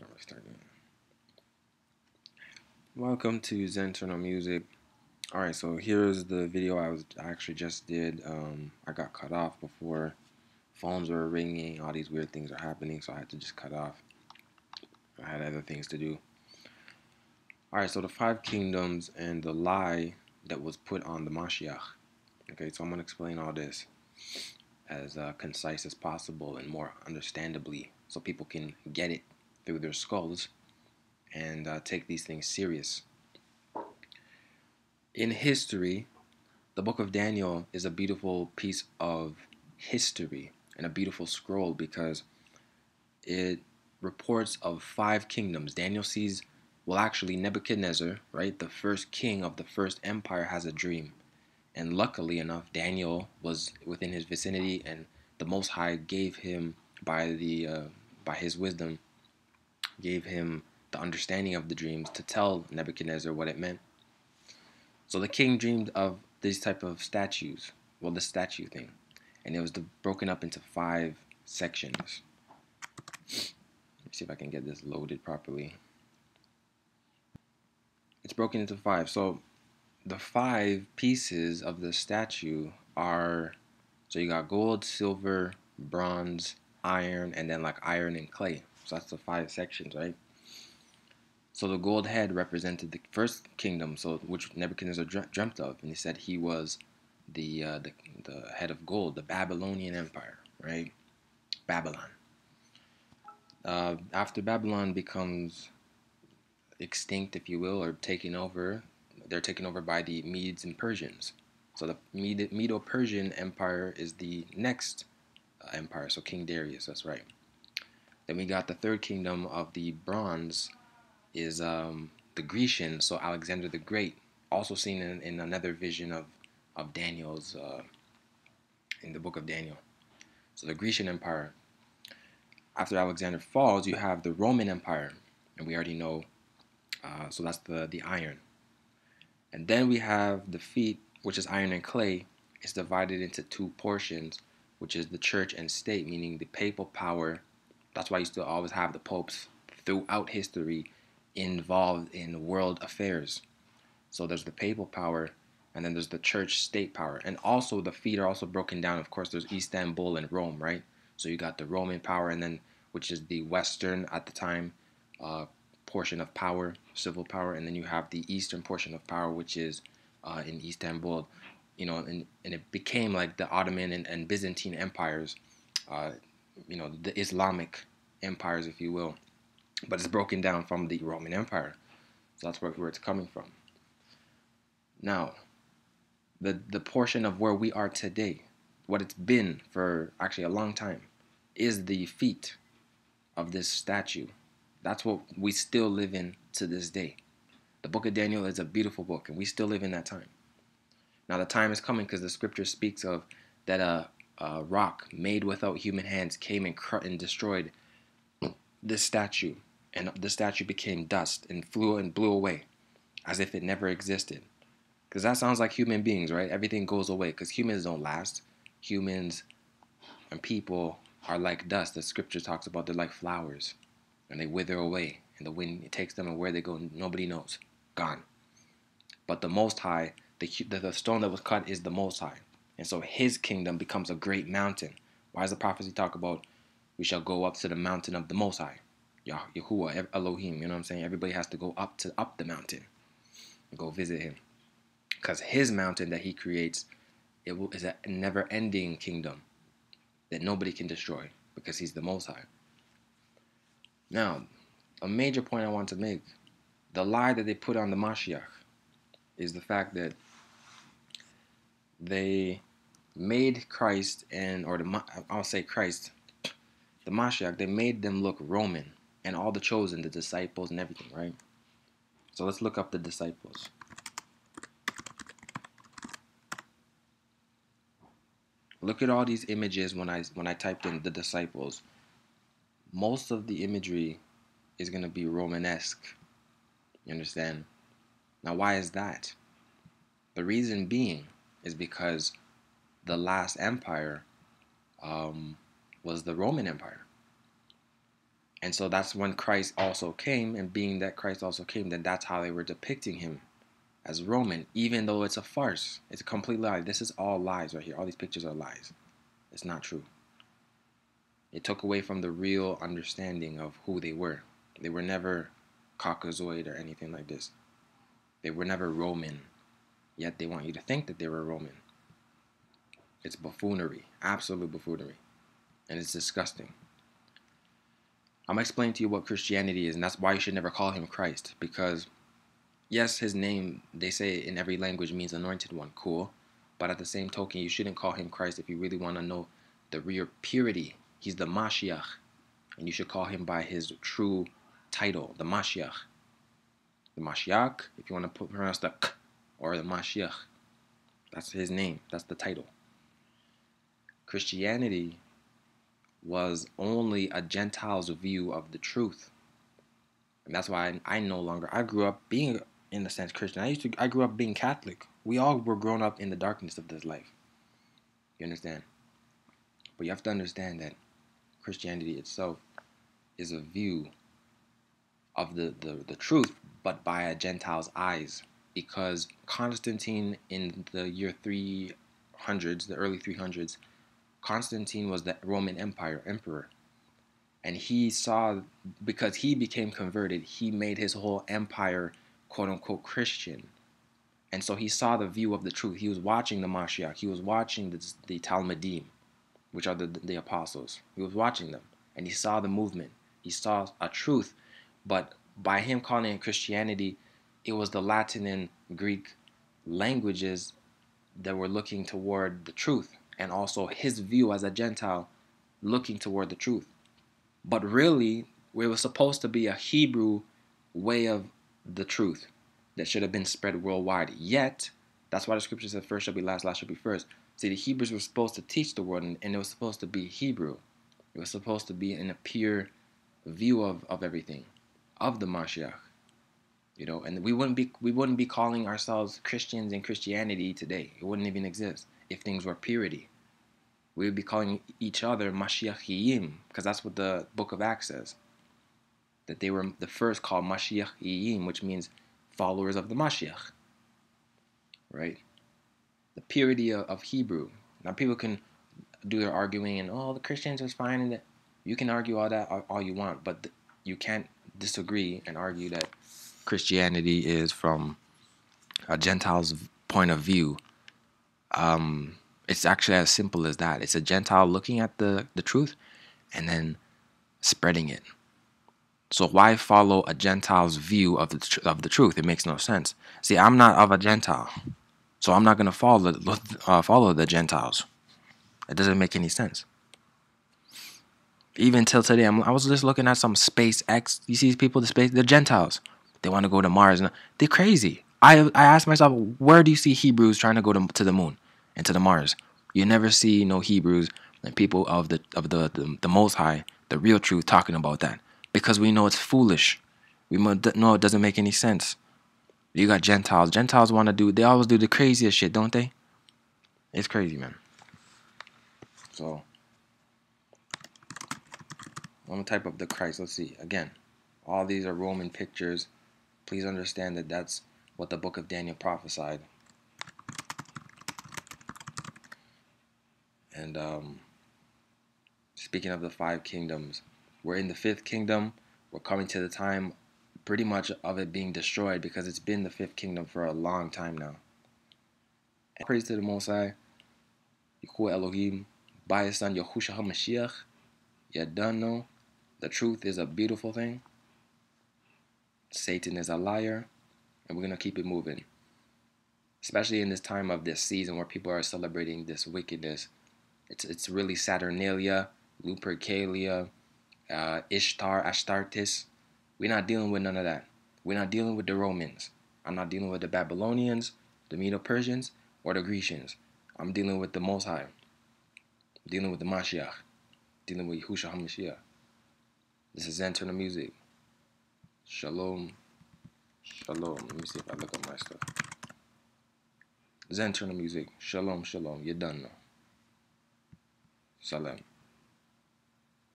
Alright, start doing it. Welcome to Zenternal Music. Alright, so here's the video I actually just did. I got cut off before. Phones were ringing, all these weird things are happening, so I had to just cut off. I had other things to do. Alright, so the five kingdoms and the lie that was put on the Mashiach. Okay, so I'm gonna explain all this as concise as possible and more understandably so people can get it through their skulls and take these things serious. In history, the book of Daniel is a beautiful piece of history and a beautiful scroll because it reports of five kingdoms. Daniel sees, well, actually, Nebuchadnezzar, right, the first king of the first empire, has a dream. And luckily enough, Daniel was within his vicinity, and the Most High gave him, by his wisdom, gave him the understanding of the dreams to tell Nebuchadnezzar what it meant. So the king dreamed of these type of statues, well, the statue thing, and it was broken up into five sections. Let me see if I can get this loaded properly. It's broken into five. So the five pieces of the statue are, so you got gold, silver, bronze, iron, and then like iron and clay. So that's the five sections, right? So the gold head represented the first kingdom, so which Nebuchadnezzar dreamt of, and he said he was the head of gold, the Babylonian Empire, right? Babylon. After Babylon becomes extinct, if you will, or taken over, they're taken over by the Medes and Persians. So the Medo-Persian Empire is the next empire. So King Darius, that's right. Then we got the third kingdom of the bronze is the Grecian, so Alexander the Great, also seen in another vision of Daniel's in the book of Daniel. So the Grecian Empire. After Alexander falls, you have the Roman Empire, and we already know. So that's the iron, and then we have the feet, which is iron and clay. It's divided into two portions, which is the church and state, meaning the papal power. That's why you still always have the popes throughout history involved in world affairs. So there's the papal power, and then there's the church state power. And also the feet are also broken down. Of course, there's Istanbul and Rome, right? So you got the Roman power, and then which is the Western at the time portion of power, civil power, and then you have the Eastern portion of power, which is in Istanbul. And it became like the Ottoman and Byzantine empires, uh, the Islamic empires, if you will, but it's broken down from the Roman Empire. So that's where it's coming from. Now, the portion of where we are today, what it's been for actually a long time, is the feet of this statue. That's what we still live in to this day. The book of Daniel is a beautiful book, and we still live in that time. Now, the time is coming because the scripture speaks of that a rock made without human hands came and destroyed this statue, and the statue became dust and blew away as if it never existed. Because that sounds like human beings, right? Everything goes away because humans don't last. Humans and people are like dust. The scripture talks about they're like flowers and they wither away, and the wind takes them, and where they go, nobody knows. Gone. But the Most High, the stone that was cut is the Most High. And so his kingdom becomes a great mountain. Why does the prophecy talk about we shall go up to the mountain of the Most High? Yahuwah, Elohim, you know what I'm saying? Everybody has to go up the mountain and go visit him. Because his mountain that he creates is a never-ending kingdom that nobody can destroy because he's the Most High. Now, a major point I want to make, the lie that they put on the Mashiach is the fact that they made Christ I'll say Christ, the Mashiach, they made them look Roman, and all the chosen, the disciples and everything, right? So let's look up the disciples. Look at all these images when I typed in the disciples. Most of the imagery is going to be Romanesque. You understand? Now, why is that? The reason being is because the last empire was the Roman Empire. And so that's when Christ also came, and being that Christ also came, then that's how they were depicting him, as Roman, even though it's a farce. It's a complete lie. This is all lies right here. All these pictures are lies. It's not true. It took away from the real understanding of who they were. They were never Caucasoid or anything like this. They were never Roman, yet they want you to think that they were Roman. It's buffoonery, absolute buffoonery, and it's disgusting. I'm going to explain to you what Christianity is, and that's why you should never call him Christ, because yes, his name, they say in every language, means anointed one, cool, but at the same token, you shouldn't call him Christ if you really want to know the real purity. He's the Mashiach, and you should call him by his true title, the Mashiach. The Mashiach, if you want to pronounce the k, or the Mashiach, that's his name, that's the title. Christianity was only a Gentile's view of the truth. And that's why I grew up being, in a sense, Christian. I grew up being Catholic. We all were grown up in the darkness of this life. You understand? But you have to understand that Christianity itself is a view of the truth, but by a Gentile's eyes. Because Constantine in the year 300s, the early 300s, Constantine was the Roman Empire emperor. And he saw, because he became converted, he made his whole empire, quote unquote, Christian. And so he saw the view of the truth. He was watching the Mashiach. He was watching the Talmudim, which are the apostles. He was watching them. And he saw the movement. He saw a truth. But by him calling it Christianity, it was the Latin and Greek languages that were looking toward the truth. And also his view as a Gentile looking toward the truth. But really, it was supposed to be a Hebrew way of the truth that should have been spread worldwide. Yet, that's why the scripture said first shall be last, last shall be first. See, the Hebrews were supposed to teach the world, and it was supposed to be Hebrew. It was supposed to be in a pure view of everything, of the Mashiach. You know, and we wouldn't be calling ourselves Christians in Christianity today. It wouldn't even exist if things were purity. We would be calling each other Mashiachiyim, because that's what the book of Acts says. That they were the first called Mashiachiyim, which means followers of the Mashiach. Right? The purity of Hebrew. Now people can do their arguing and, oh, the Christians is fine, and you can argue all that all you want, but you can't disagree and argue that Christianity is from a Gentile's point of view. It's actually as simple as that. It's a Gentile looking at the truth and then spreading it. So why follow a Gentile's view of the truth? It makes no sense. See, I'm not of a Gentile, so I'm not going to follow the Gentiles. It doesn't make any sense. Even till today, I was just looking at some SpaceX. You see these people, they're Gentiles. They want to go to Mars, and they're crazy. I asked myself, where do you see Hebrews trying to go to the moon and to the Mars? You never see no Hebrews and people of the Most High, the real truth, talking about that, because we know it's foolish. We know it doesn't make any sense. You got Gentiles. Gentiles want to do. They always do the craziest shit, don't they? It's crazy, man. So I'm gonna type up the Christ. Let's see. Again, all these are Roman pictures. Please understand that that's what the book of Daniel prophesied. And speaking of the 5 kingdoms, we're in the 5th kingdom. We're coming to the time pretty much of it being destroyed, because it's been the 5th kingdom for a long time now. And praise to the Most High, Yahuwah Elohim, by his son Yahushua HaMashiach. You done know the truth is a beautiful thing. Satan is a liar, and we're going to keep it moving. Especially in this time of this season where people are celebrating this wickedness. It's really Saturnalia, Lupercalia, Ishtar, Astartes. We're not dealing with none of that. We're not dealing with the Romans. I'm not dealing with the Babylonians, the Medo-Persians, or the Grecians. I'm dealing with the Most High. I'm dealing with the Mashiach. Dealing with Yahushua HaMashiach. This is Zenternal music. Shalom. Shalom. Let me see if I look at my stuff. Zenternal music. Shalom, shalom. You done now. Salam.